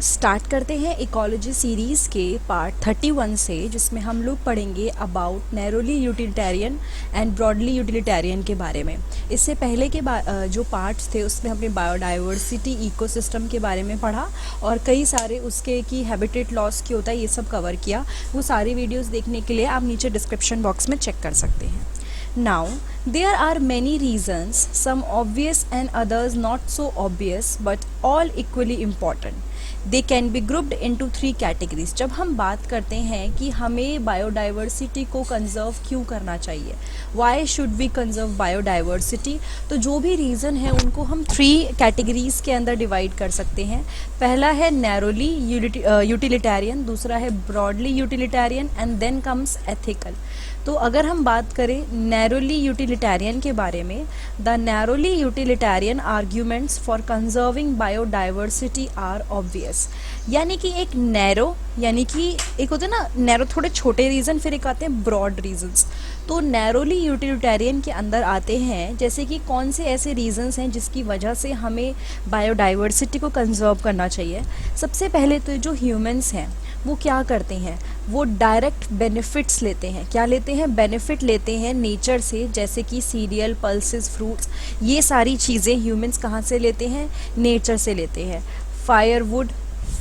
Start करते हैं ecology series के पार्ट 31 से, जिसमें हम लोग पढ़ेंगे about narrowly utilitarian and broadly utilitarian के बारे में। इससे पहले के जो पार्ट्स थे उसमें हमने बायोडाइवर्सिटी, इकोसिस्टम के बारे में पढ़ा और कई सारे उसके की हैबिटेट लॉस की होता है, ये सब कवर किया। वो सारी वीडियोस देखने के लिए आप नीचे डिस्क्रिप्शन बॉक्स में चेक कर सकते हैं। Now, there are many reasons, some obvious and others not so obvious, but all equally important. They can be grouped into 3 categories. जब हम बात करते हैं कि हमें बायोडाइवर्सिटी को कंजर्व क्यों करना चाहिए, why should we conserve biodiversity, तो जो भी रीज़न है उनको हम 3 कैटेगरीज के अंदर डिवाइड कर सकते हैं। पहला है नैरोली यूटिलिटेरियन, दूसरा है broadly utilitarian and then comes ethical. तो अगर हम बात करें नैरोली यूटिलिटेरियन के बारे में, the narrowly utilitarian arguments for conserving biodiversity are obvious. यानी कि एक नैरो, यानी कि एक होता है ना नैरो थोड़े छोटे रीज़न, फिर एक आते हैं ब्रॉड रीजंस। तो नैरोली यूटिलिटेरियन के अंदर आते हैं जैसे कि कौन से ऐसे रीजंस हैं जिसकी वजह से हमें बायोडाइवर्सिटी को कंजर्व करना चाहिए। सबसे पहले तो जो ह्यूमंस हैं वो क्या करते हैं, वो डायरेक्ट बेनिफिट्स लेते हैं। क्या लेते हैं? बेनिफिट लेते हैं नेचर से, जैसे कि सीरियल, पल्सेस, फ्रूट्स, ये सारी चीज़ें ह्यूमंस कहाँ से लेते हैं? नेचर से लेते हैं। Firewood,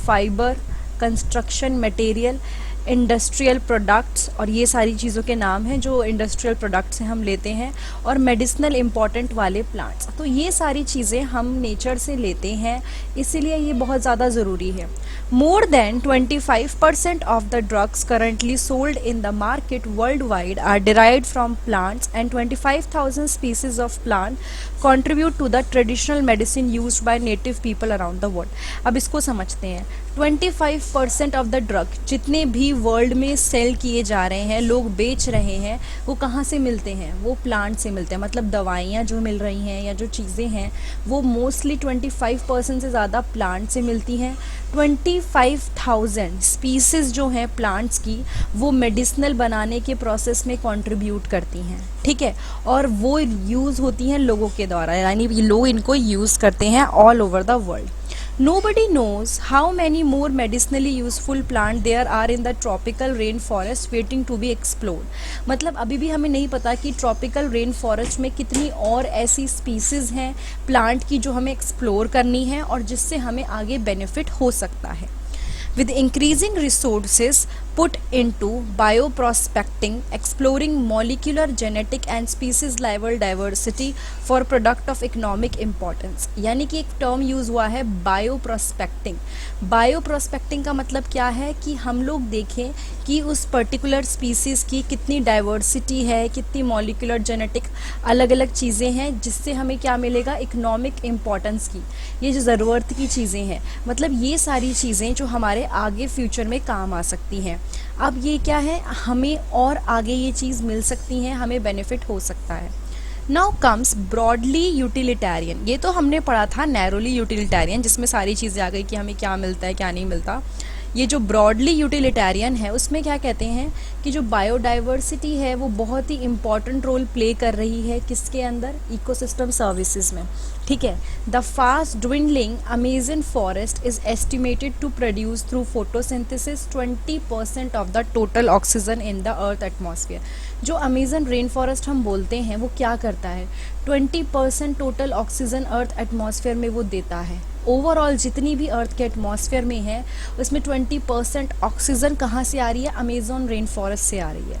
fibre, construction material, industrial products, और ये सारी चीज़ों के नाम हैं जो इंडस्ट्रियल प्रोडक्ट्स हैं हम लेते हैं, और मेडिसिनल इम्पॉर्टेंट वाले प्लांट्स। तो ये सारी चीज़ें हम नेचर से लेते हैं, इसीलिए ये बहुत ज़्यादा ज़रूरी है। More than 25% of the drugs currently sold in the market worldwide are derived from plants, and 25,000 species of plant contribute to the traditional medicine used by native people around the world. अब इसको समझते हैं। 25% of the drug जितने भी world में cell किए जा रहे हैं, लोग बेच रहे हैं, वो कहाँ से मिलते हैं? वो प्लांट से मिलते हैं। मतलब दवाइयाँ जो मिल रही हैं या जो चीज़ें हैं वो मोस्टली 25% से ज़्यादा प्लांट से मिलती हैं। 25,000 स्पीसीज़ जो हैं प्लांट्स की, वो मेडिसिनल बनाने के प्रोसेस में कंट्रीब्यूट करती हैं, ठीक है, और वो यूज़ होती हैं लोगों के द्वारा, यानी लोग इनको यूज़ करते हैं all over the world. Nobody knows how many more medicinally useful plants there are in the tropical rainforest waiting to be explored. मतलब अभी भी हमें नहीं पता कि ट्रॉपिकल रेन फॉरेस्ट में कितनी और ऐसी स्पीसीज़ हैं प्लांट की जो हमें एक्सप्लोर करनी है और जिससे हमें आगे बेनिफिट हो सकता है। With increasing resources put into bioprospecting, exploring molecular, genetic and species level diversity for product of economic importance, यानी कि एक टर्म यूज़ हुआ है बायोप्रोस्पेक्टिंग। बायोप्रोस्पेक्टिंग का मतलब क्या है कि हम लोग देखें कि उस पर्टिकुलर स्पीसीज़ की कितनी डाइवर्सिटी है, कितनी मॉलिक्यूलर, जेनेटिक अलग अलग चीज़ें हैं, जिससे हमें क्या मिलेगा? इकोनॉमिक इम्पॉर्टेंस की, ये जो ज़रूरत की चीज़ें हैं, मतलब ये सारी चीज़ें जो हमारे आगे फ्यूचर में काम आ सकती हैं। अब ये क्या है, हमें और आगे ये चीज़ मिल सकती हैं, हमें बेनिफिट हो सकता है। Now comes broadly utilitarian. ये तो हमने पढ़ा था नैरोली यूटिलिटेरियन, जिसमें सारी चीज़ें आ गई कि हमें क्या मिलता है क्या नहीं मिलता। ये जो ब्रॉडली यूटिलिटेरियन है उसमें क्या कहते हैं कि जो बायोडाइवर्सिटी है वो बहुत ही इम्पॉर्टेंट रोल प्ले कर रही है किसके अंदर? इकोसिस्टम सर्विसेज में, ठीक है। The fast dwindling Amazon forest is estimated to produce through photosynthesis 20% of the total oxygen in the earth atmosphere. जो अमेजन रेन फॉरेस्ट हम बोलते हैं वो क्या करता है? 20% टोटल ऑक्सीजन अर्थ एटमॉस्फेयर में वो देता है। ओवरऑल जितनी भी अर्थ के एटमॉस्फेयर में है उसमें 20% ऑक्सीजन कहाँ से आ रही है? अमेजन रेन फॉरेस्ट से आ रही है।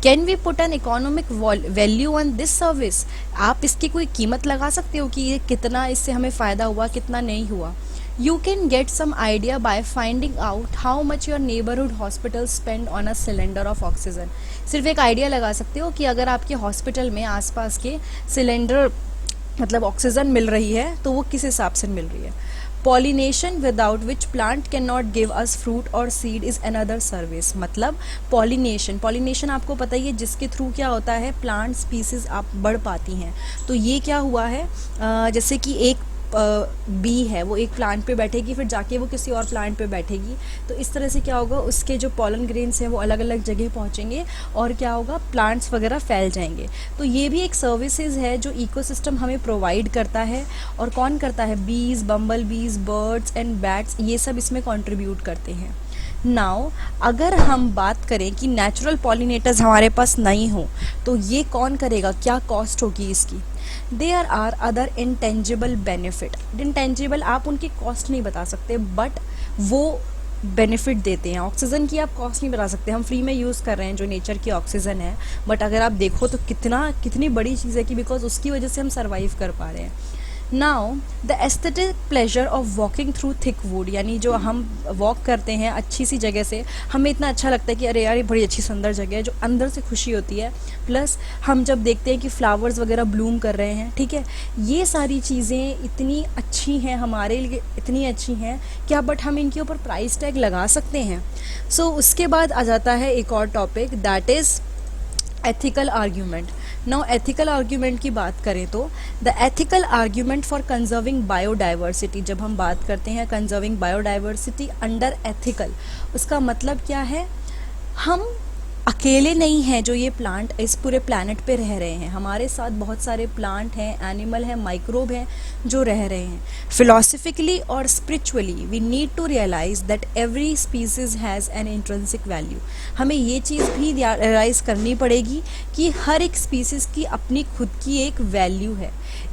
Can we put an economic value on this service? आप इसकी कोई कीमत लगा सकते हो कि ये कितना, इससे हमें फ़ायदा हुआ, कितना नहीं हुआ? You can get some idea by finding out how much your neighborhood hospital spend on a cylinder of oxygen. सिर्फ एक आइडिया लगा सकते हो कि अगर आपके हॉस्पिटल में आसपास के सिलेंडर मतलब ऑक्सीजन मिल रही है तो वो किस हिसाब से मिल रही है। Pollination without which plant can not give us fruit और सीड इज़ अनदर सर्विस। मतलब पॉलिनेशन आपको पता ही है, जिसके थ्रू क्या होता है, प्लांट स्पीसीज आप बढ़ पाती हैं। तो ये क्या हुआ है, जैसे कि एक बी है वो एक प्लांट पे बैठेगी, फिर जाके वो किसी और प्लांट पे बैठेगी, तो इस तरह से क्या होगा, उसके जो पॉलन ग्रेन्स हैं वो अलग अलग जगह पहुंचेंगे और क्या होगा, प्लांट्स वगैरह फैल जाएंगे। तो ये भी एक सर्विसेज है जो इकोसिस्टम हमें प्रोवाइड करता है। और कौन करता है, बीज, बम्बल बीज, बर्ड्स एंड बैट्स, ये सब इसमें कंट्रीब्यूट करते हैं। नाउ अगर हम बात करें कि नेचुरल पॉलिनेटर्स हमारे पास नहीं हो तो ये कौन करेगा, क्या कॉस्ट होगी इसकी। There are other intangible benefit. Intangible आप उनकी कॉस्ट नहीं बता सकते, बट वो बेनिफिट देते हैं। ऑक्सीजन की आप कॉस्ट नहीं बता सकते, हम फ्री में यूज़ कर रहे हैं जो नेचर की ऑक्सीजन है, बट अगर आप देखो तो कितनी बड़ी चीज़ है कि बिकॉज उसकी वजह से हम सर्वाइव कर पा रहे हैं। Now the aesthetic pleasure of walking through thick would, यानी जो हम वॉक करते हैं अच्छी सी जगह से, हमें इतना अच्छा लगता है कि अरे यार ये बड़ी अच्छी सुंदर जगह है, जो अंदर से खुशी होती है। प्लस हम जब देखते हैं कि फ्लावर्स वगैरह ब्लूम कर रहे हैं, ठीक है, ये सारी चीज़ें इतनी अच्छी हैं हमारे लिए, इतनी अच्छी हैं क्या, बट हम इनके ऊपर प्राइस टैग लगा सकते हैं। सो उसके बाद आ जाता है एक और topic, that is ethical argument. Now ethical argument की बात करें तो the ethical argument for conserving biodiversity, जब हम बात करते हैं कंजर्विंग बायोडाइवर्सिटी अंडर एथिकल, उसका मतलब क्या है, हम अकेले नहीं हैं जो ये प्लांट इस पूरे प्लैनेट पे रह रहे हैं, हमारे साथ बहुत सारे प्लांट हैं, एनिमल हैं, माइक्रोब हैं जो रह रहे हैं। फिलोसफिकली और spiritually we need to realize that every species has an intrinsic value. हमें ये चीज़ भी रियलाइज़ करनी पड़ेगी कि हर एक स्पीसीज़ की अपनी खुद की एक वैल्यू है,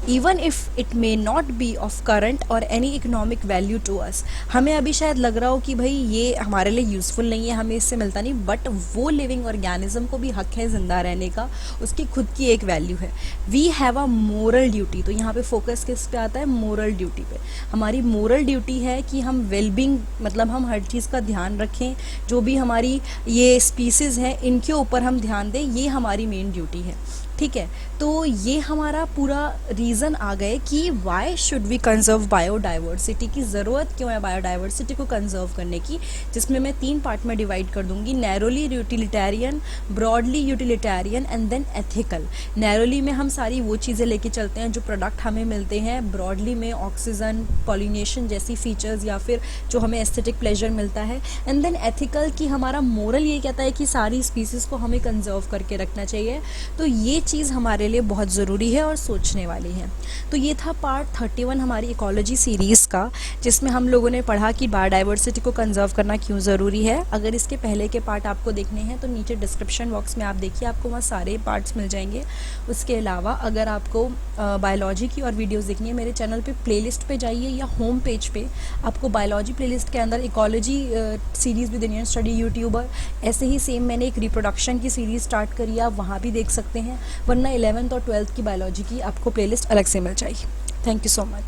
even if it may not be of current और any economic value to us. हमें अभी शायद लग रहा हो कि भाई ये हमारे लिए यूज़फुल नहीं है, हमें इससे मिलता नहीं, बट वो लिविंग ऑर्गेनिज्म को भी हक है ज़िंदा रहने का, उसकी खुद की एक वैल्यू है। We have a moral duty, तो यहाँ पे फोकस किस पे आता है, मोरल ड्यूटी पे। हमारी मोरल ड्यूटी है कि हम वेलबींग, मतलब हम हर चीज़ का ध्यान रखें, जो भी हमारी ये स्पीसीज़ हैं इनके ऊपर हम ध्यान दें, ये हमारी मेन ड्यूटी है, ठीक है। तो ये हमारा पूरा रीज़न आ गए कि why should we conserve biodiversity, की ज़रूरत क्यों है बायोडाइवर्सिटी को कंजर्व करने की, जिसमें मैं 3 पार्ट में डिवाइड कर दूंगी, narrowly utilitarian, broadly utilitarian and then ethical. Narrowly में हम सारी वो चीज़ें लेके चलते हैं जो प्रोडक्ट हमें मिलते हैं, ब्रॉडली में ऑक्सीजन, पॉलिनेशन जैसी फीचर्स या फिर जो हमें एस्थेटिक प्लेजर मिलता है, एंड देन एथिकल की हमारा मोरल ये कहता है कि सारी स्पीसीज़ को हमें कंजर्व करके रखना चाहिए। तो ये चीज़ हमारे लिए बहुत ज़रूरी है और सोचने वाली है। तो ये था पार्ट 31 हमारी इकोलॉजी सीरीज़ का, जिसमें हम लोगों ने पढ़ा कि बायोडाइवर्सिटी को कंजर्व करना क्यों ज़रूरी है। अगर इसके पहले के पार्ट आपको देखने हैं तो नीचे डिस्क्रिप्शन बॉक्स में आप देखिए, आपको वहाँ सारे पार्ट्स मिल जाएंगे। उसके अलावा अगर आपको बायोलॉजी की और वीडियोस देखनी है, मेरे चैनल पे प्लेलिस्ट पे जाइए या होम पेज पे आपको बायोलॉजी प्लेलिस्ट के अंदर ecology series with Indian study YouTuber, ऐसे ही सेम मैंने एक रिप्रोडक्शन की सीरीज़ स्टार्ट करी है, आप वहाँ भी देख सकते हैं, वरना 11th और 12th की बायोलॉजी की आपको प्लेलिस्ट अलग से मिल जाएगी। Thank you so much.